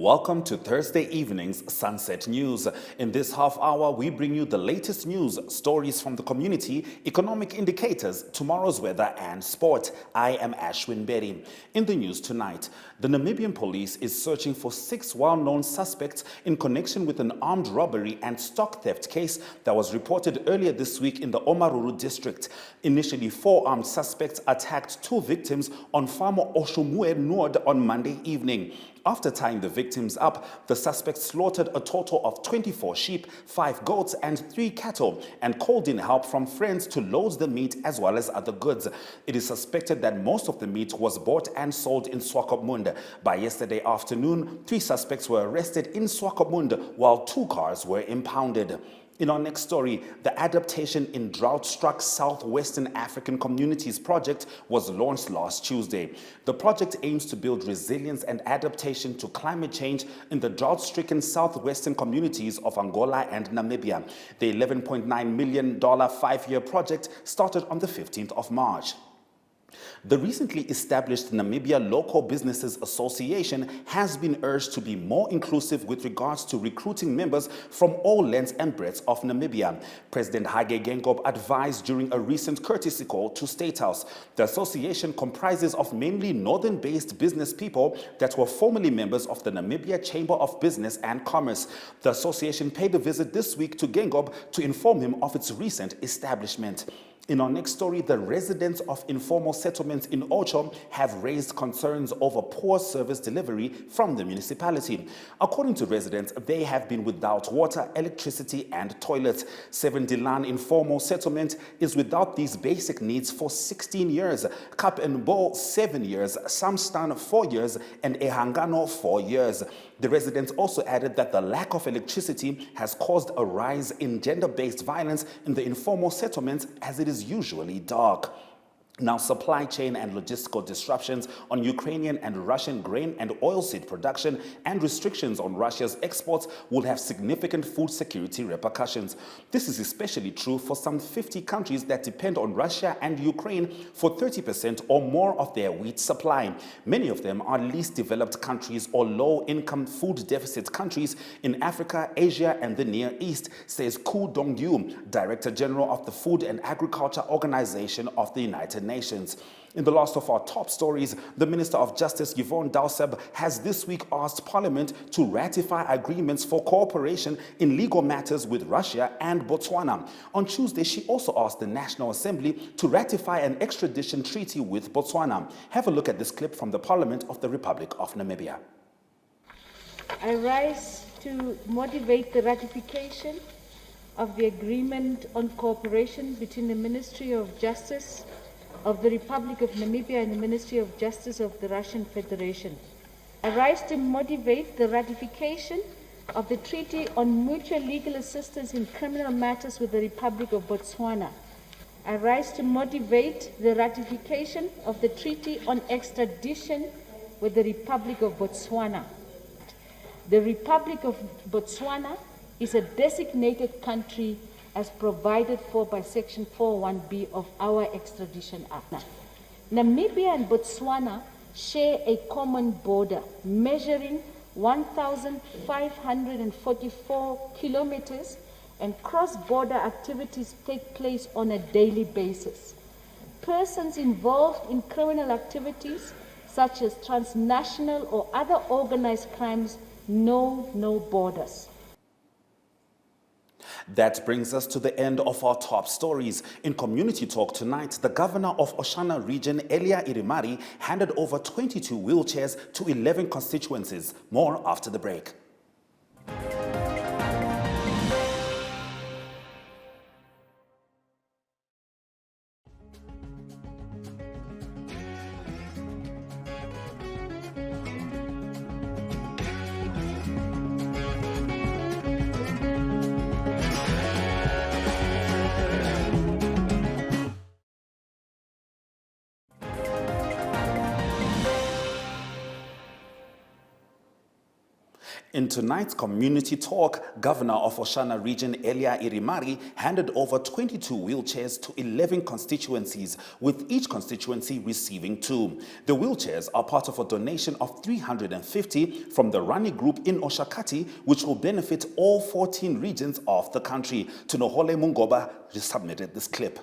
Welcome to Thursday evening's Sunset News. In this half hour, we bring you the latest news, stories from the community, economic indicators, tomorrow's weather, and sport. I am Ashwin Berry. In the news tonight, the Namibian police is searching for 6 well-known suspects in connection with an armed robbery and stock theft case that was reported earlier this week in the Omaruru district. Initially, 4 armed suspects attacked 2 victims on Farmer Oshumue Nord on Monday evening. After tying the victims up, the suspects slaughtered a total of 24 sheep, 5 goats, and 3 cattle, and called in help from friends to load the meat as well as other goods. It is suspected that most of the meat was bought and sold in Swakopmund. By yesterday afternoon, 3 suspects were arrested in Swakopmund, while 2 cars were impounded. In our next story, the Adaptation in Drought-Struck Southwestern African Communities project was launched last Tuesday. The project aims to build resilience and adaptation to climate change in the drought-stricken southwestern communities of Angola and Namibia. The $11.9 million 5-year project started on the 15th of March. The recently established Namibia Local Businesses Association has been urged to be more inclusive with regards to recruiting members from all lengths and breadths of Namibia. President Hage Geingob advised during a recent courtesy call to State House. The association comprises of mainly northern-based business people that were formerly members of the Namibia Chamber of Business and Commerce. The association paid a visit this week to Geingob to inform him of its recent establishment. In our next story, the residents of informal settlements in Ocho have raised concerns over poor service delivery from the municipality. According to residents, they have been without water, electricity, and toilets. Seven Dilan informal settlement is without these basic needs for 16 years. Kap and Bo, 7 years, Samstan, 4 years, and Ehangano, 4 years. The residents also added that the lack of electricity has caused a rise in gender-based violence in the informal settlements, as it is usually dark. Now, supply chain and logistical disruptions on Ukrainian and Russian grain and oilseed production and restrictions on Russia's exports will have significant food security repercussions. This is especially true for some 50 countries that depend on Russia and Ukraine for 30% or more of their wheat supply. Many of them are least developed countries or low-income food deficit countries in Africa, Asia, and the Near East, says Ku Dongyu, Director General of the Food and Agriculture Organization of the United Nations. In the last of our top stories, the Minister of Justice Yvonne Dowsab has this week asked Parliament to ratify agreements for cooperation in legal matters with Russia and Botswana. On Tuesday, she also asked the National Assembly to ratify an extradition treaty with Botswana. Have a look at this clip from the Parliament of the Republic of Namibia. I rise to motivate the ratification of the agreement on cooperation between the Ministry of Justice of the Republic of Namibia and the Ministry of Justice of the Russian Federation. I rise to motivate the ratification of the Treaty on Mutual Legal Assistance in Criminal Matters with the Republic of Botswana. I rise to motivate the ratification of the Treaty on Extradition with the Republic of Botswana. The Republic of Botswana is a designated country as provided for by Section 4.1b of our Extradition Act. Namibia and Botswana share a common border measuring 1,544 kilometers, and cross-border activities take place on a daily basis. Persons involved in criminal activities such as transnational or other organized crimes know no borders. That brings us to the end of our top stories. In Community Talk tonight, the governor of Oshana region, Elia Irimari, handed over 22 wheelchairs to 11 constituencies. More after the break. In tonight's community talk, Governor of Oshana Region Elia Irimari handed over 22 wheelchairs to 11 constituencies, with each constituency receiving 2. The wheelchairs are part of a donation of 350 from the Rani Group in Oshakati, which will benefit all 14 regions of the country. Tunohole Mungoba submitted this clip.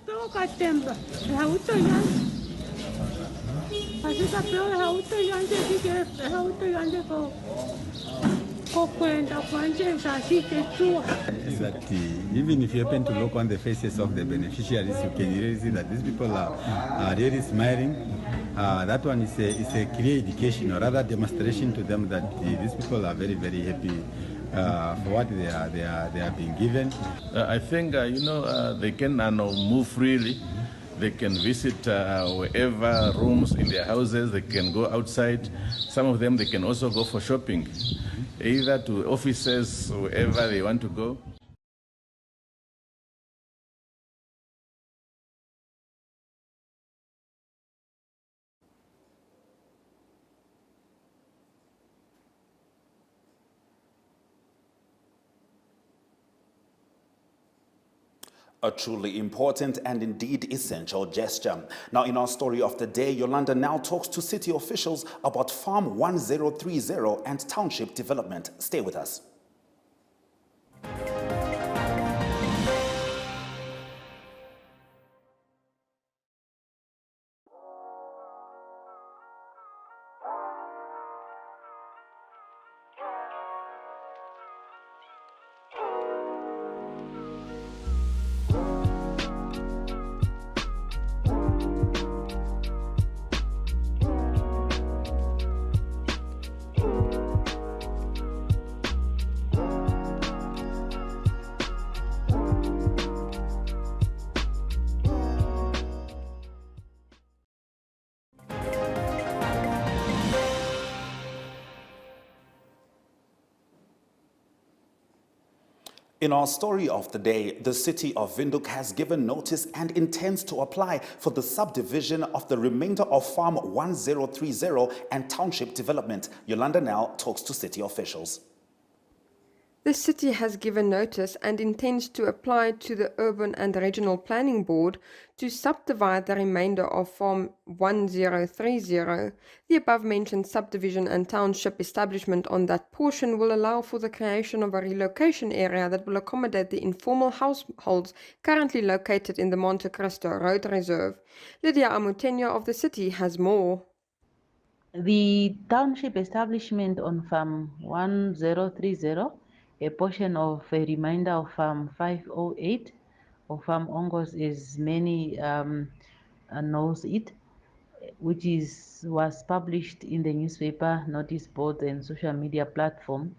Is that even if you happen to look on the faces of the beneficiaries, you can really see that these people are really smiling. That one is a clear indication, or rather demonstration to them that these people are very, very happy for what they are being given. I think they can now move freely. They can visit wherever rooms in their houses. They can go outside. Some of them, they can also go for shopping, either to offices, wherever they want to go. A truly important and indeed essential gesture. Now, in our story of the day, Yolanda now talks to city officials about Farm 1030 and township development. Stay with us. In our story of the day, the city of Windhoek has given notice and intends to apply for the subdivision of the remainder of Farm 1030 and township development. Yolanda now talks to city officials. The city has given notice and intends to apply to the Urban and Regional Planning Board to subdivide the remainder of Farm 1030. The above-mentioned subdivision and township establishment on that portion will allow for the creation of a relocation area that will accommodate the informal households currently located in the Monte Cristo Road Reserve. Lydia Amutenya of the city has more. The township establishment on Farm 1030, a portion of a remainder of Farm 508 or Farm Ongos, as many knows it, which was published in the newspaper, notice boards and social media platform,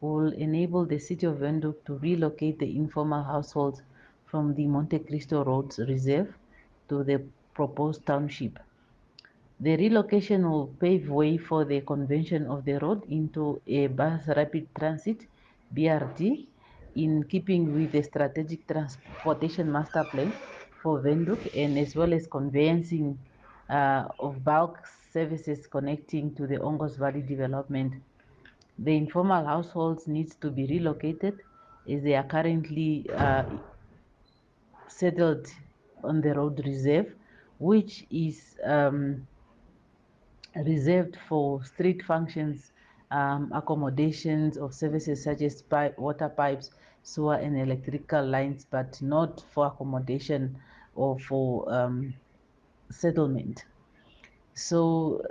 will enable the city of Windhoek to relocate the informal households from the Monte Cristo Roads Reserve to the proposed township. The relocation will pave way for the conversion of the road into a bus rapid transit BRT, in keeping with the strategic transportation master plan for Windhoek, and as well as conveyancing of bulk services connecting to the Ongos Valley development. The informal households needs to be relocated as they are currently settled on the road reserve, which is reserved for street functions, accommodations of services such as water pipes, sewer and electrical lines, but not for accommodation or for settlement. So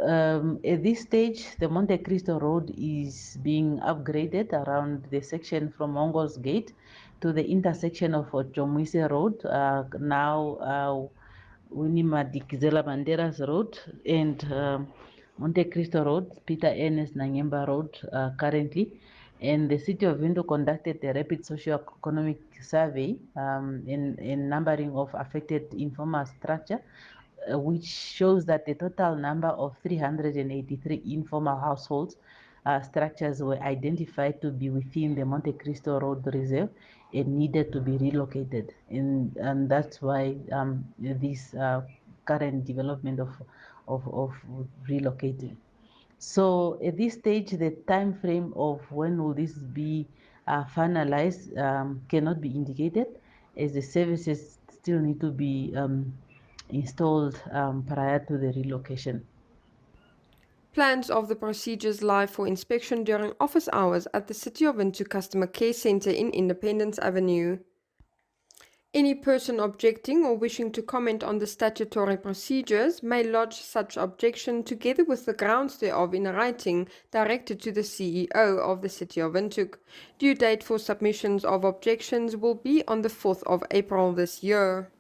at this stage, the Monte Cristo Road is being upgraded around the section from Ongos Gate to the intersection of Chomwise Road, now Winnie Madikizela Banderas Road, and Monte Cristo Road, Peter Ernest Nanyemba Road currently. And the city of Windhoek conducted a rapid socio-economic survey in numbering of affected informal structure, which shows that the total number of 383 informal households structures were identified to be within the Monte Cristo Road Reserve and needed to be relocated. And that's why this current development of relocating. So at this stage, the time frame of when will this be finalized cannot be indicated, as the services still need to be installed prior to the relocation. Plans of the procedures lie for inspection during office hours at the City of Windhoek Customer Care Centre in Independence Avenue. Any person objecting or wishing to comment on the statutory procedures may lodge such objection together with the grounds thereof in writing directed to the CEO of the City of Windhoek. Due date for submissions of objections will be on the 4th of April this year.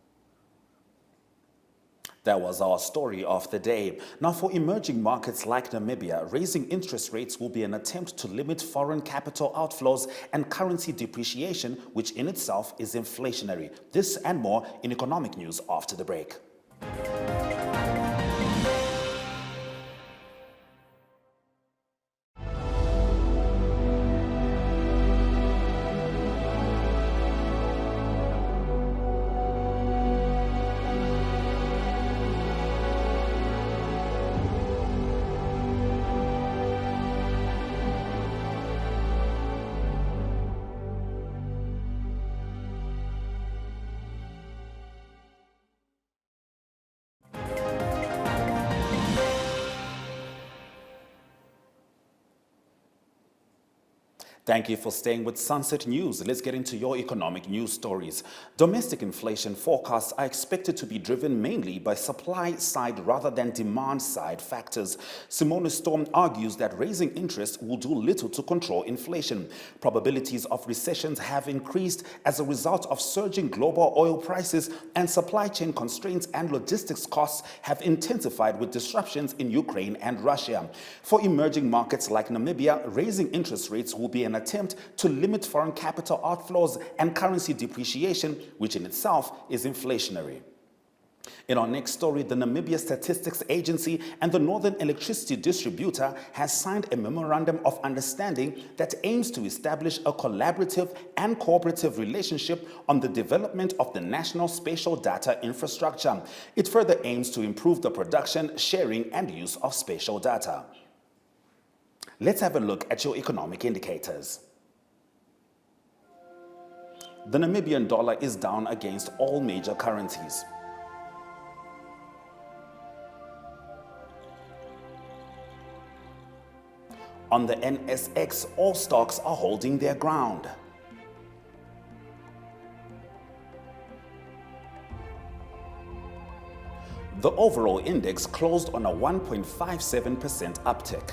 That was our story of the day. Now, for emerging markets like Namibia, raising interest rates will be an attempt to limit foreign capital outflows and currency depreciation, which in itself is inflationary. This and more in economic news after the break. Thank you for staying with Sunset News. Let's get into your economic news stories. Domestic inflation forecasts are expected to be driven mainly by supply side rather than demand side factors. Simone Storm argues that raising interest will do little to control inflation. Probabilities of recessions have increased as a result of surging global oil prices, and supply chain constraints and logistics costs have intensified with disruptions in Ukraine and Russia. For emerging markets like Namibia, raising interest rates will be an attempt to limit foreign capital outflows and currency depreciation, which in itself is inflationary. In our next story, the Namibia Statistics Agency and the Northern Electricity Distributor has signed a memorandum of understanding that aims to establish a collaborative and cooperative relationship on the development of the national spatial data infrastructure. It further aims to improve the production, sharing, and use of spatial data. Let's have a look at your economic indicators. The Namibian dollar is down against all major currencies. On the NSX, all stocks are holding their ground. The overall index closed on a 1.57% uptick.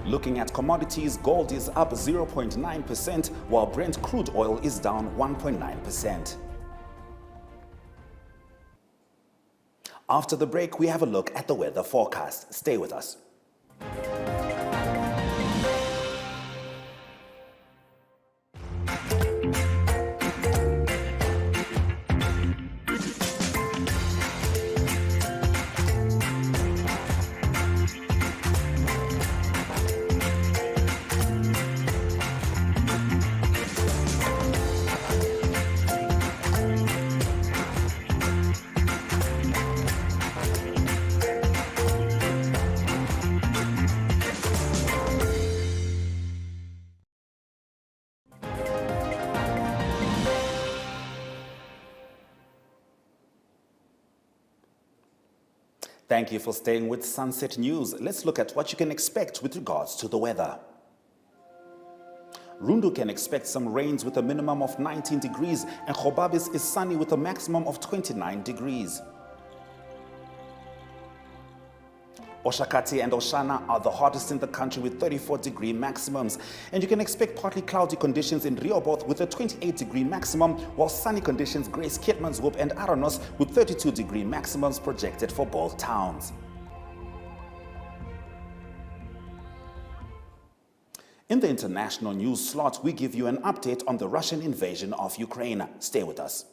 Looking at commodities, gold is up 0.9%, while Brent crude oil is down 1.9%. After the break, we have a look at the weather forecast. Stay with us. Thank you for staying with Sunset News. Let's look at what you can expect with regards to the weather. Rundu can expect some rains with a minimum of 19 degrees, and Khobabis is sunny with a maximum of 29 degrees. Oshakati and Oshana are the hottest in the country with 34-degree maximums. And you can expect partly cloudy conditions in Rehoboth with a 28-degree maximum, while sunny conditions grace Keetmanshoop and Aranos with 32-degree maximums projected for both towns. In the international news slot, we give you an update on the Russian invasion of Ukraine. Stay with us.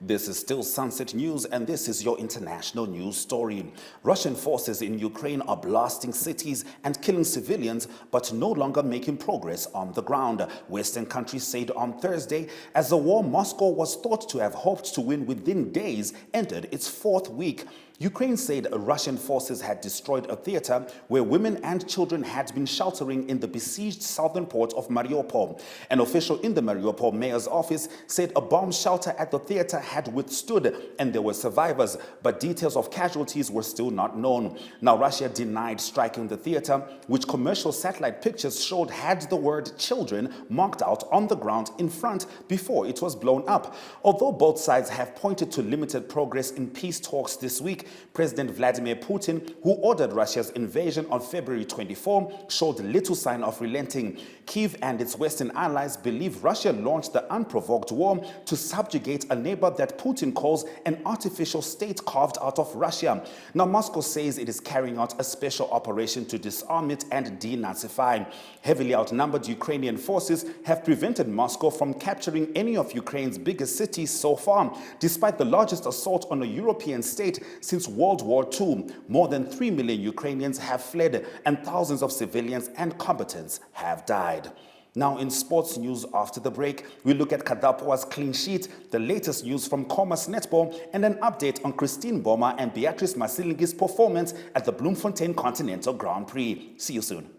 This is still Sunset News, and this is your international news story. Russian forces in Ukraine are blasting cities and killing civilians, but no longer making progress on the ground, Western countries said on Thursday, as the war Moscow was thought to have hoped to win within days entered its fourth week. Ukraine said Russian forces had destroyed a theater where women and children had been sheltering in the besieged southern port of Mariupol. An official in the Mariupol mayor's office said a bomb shelter at the theater had withstood and there were survivors, but details of casualties were still not known. Now, Russia denied striking the theater, which commercial satellite pictures showed had the word children marked out on the ground in front before it was blown up. Although both sides have pointed to limited progress in peace talks this week, President Vladimir Putin, who ordered Russia's invasion on February 24, showed little sign of relenting. Kyiv and its Western allies believe Russia launched the unprovoked war to subjugate a neighbor that Putin calls an artificial state carved out of Russia. Now, Moscow says it is carrying out a special operation to disarm it and denazify. Heavily outnumbered Ukrainian forces have prevented Moscow from capturing any of Ukraine's biggest cities so far, despite the largest assault on a European state since World War II. More than 3 million Ukrainians have fled and thousands of civilians and combatants have died. Now, in sports news after the break, we look at Kadapoa's clean sheet, the latest news from Commerce Netball, and an update on Christine Boma and Beatrice Masilingi's performance at the Bloemfontein Continental Grand Prix. See you soon.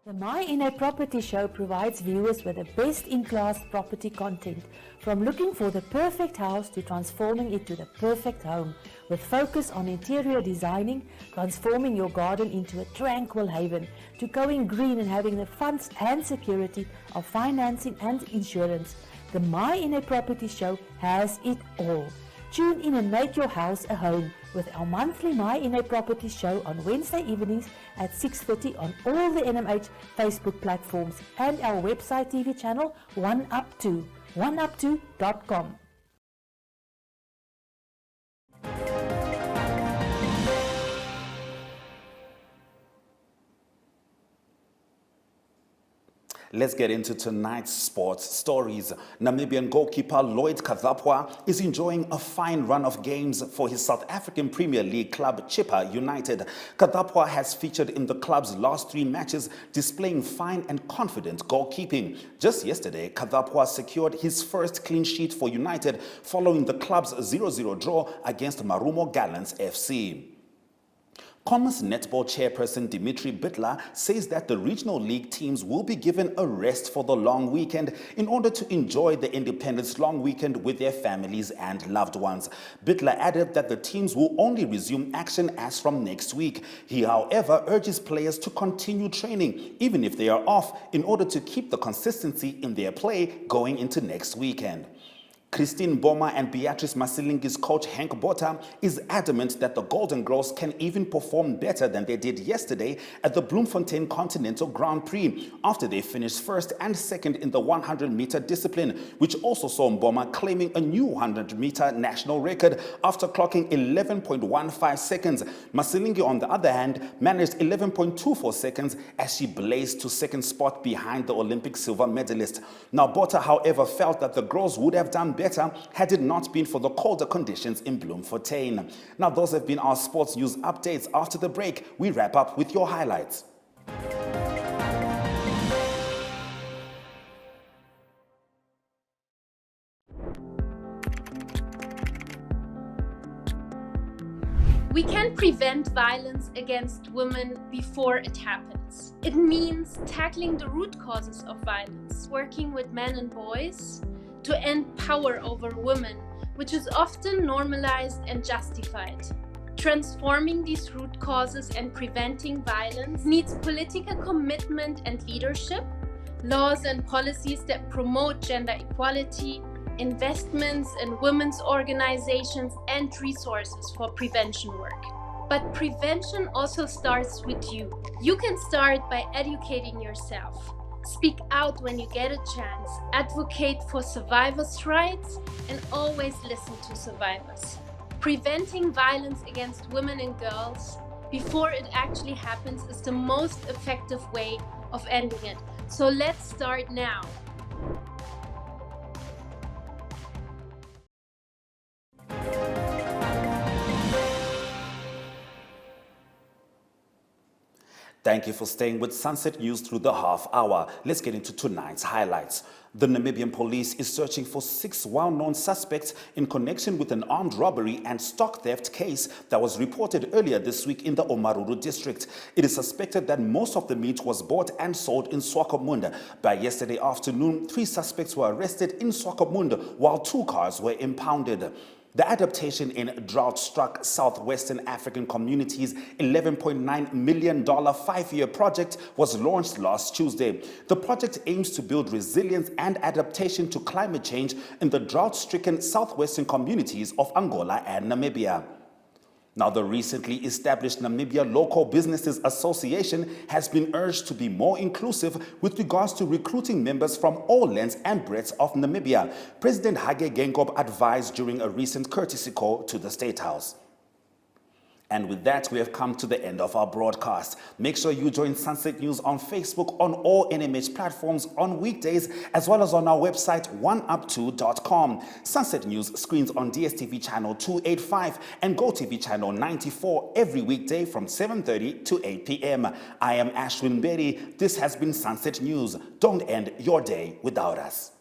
The My.NA Property Show provides viewers with the best-in-class property content, from looking for the perfect house to transforming it to the perfect home, with focus on interior designing, transforming your garden into a tranquil haven, to going green and having the funds and security of financing and insurance. The My.NA Property Show has it all. Tune in and make your house a home with our monthly My.NA Property Show on Wednesday evenings at 6:30 on all the NMH Facebook platforms and our website TV channel 1up2, 1up2.com. Let's get into tonight's sports stories. Namibian goalkeeper Lloyd Kadapoa is enjoying a fine run of games for his South African Premier League club Chippa United. Kadapoa has featured in the club's last 3 matches, displaying fine and confident goalkeeping. Just yesterday, Kadapoa secured his first clean sheet for United following the club's 0-0 draw against Marumo Gallants FC. Commerce Netball chairperson Dimitri Bitler says that the regional league teams will be given a rest for the long weekend in order to enjoy the Independence long weekend with their families and loved ones. Bitler added that the teams will only resume action as from next week. He, however, urges players to continue training, even if they are off, in order to keep the consistency in their play going into next weekend. Christine Boma and Beatrice Masilingi's coach Henk Botha is adamant that the Golden Girls can even perform better than they did yesterday at the Bloemfontein Continental Grand Prix after they finished first and second in the 100-meter discipline, which also saw Boma claiming a new 100-meter national record after clocking 11.15 seconds. Masilingi, on the other hand, managed 11.24 seconds as she blazed to second spot behind the Olympic silver medalist. Now, Botha, however, felt that the girls would have done better had it not been for the colder conditions in Bloemfontein. Now, those have been our sports news updates. After the break, we wrap up with your highlights. We can prevent violence against women before it happens. It means tackling the root causes of violence, working with men and boys to end power over women, which is often normalized and justified. Transforming these root causes and preventing violence needs political commitment and leadership, laws and policies that promote gender equality, investments in women's organizations, and resources for prevention work. But prevention also starts with you. You can start by educating yourself. Speak out when you get a chance, advocate for survivors' rights, and always listen to survivors. Preventing violence against women and girls before it actually happens is the most effective way of ending it. So let's start now. Thank you for staying with Sunset News through the half hour. Let's get into tonight's highlights. The Namibian police is searching for 6 well-known suspects in connection with an armed robbery and stock theft case that was reported earlier this week in the Omaruru district. It is suspected that most of the meat was bought and sold in Swakopmund. By yesterday afternoon, 3 suspects were arrested in Swakopmund while 2 cars were impounded. The adaptation in drought-struck southwestern African communities' $11.9 million 5-year project was launched last Tuesday. The project aims to build resilience and adaptation to climate change in the drought-stricken southwestern communities of Angola and Namibia. Now, the recently established Namibia Local Businesses Association has been urged to be more inclusive with regards to recruiting members from all lengths and breadths of Namibia. President Hage Geingob advised during a recent courtesy call to the State House. And with that, we have come to the end of our broadcast. Make sure you join Sunset News on Facebook on all NMH platforms on weekdays, as well as on our website, oneup2.com. Sunset News screens on DSTV channel 285 and GoTV channel 94 every weekday from 7:30 to 8 p.m. I am Ashwin Berry. This has been Sunset News. Don't end your day without us.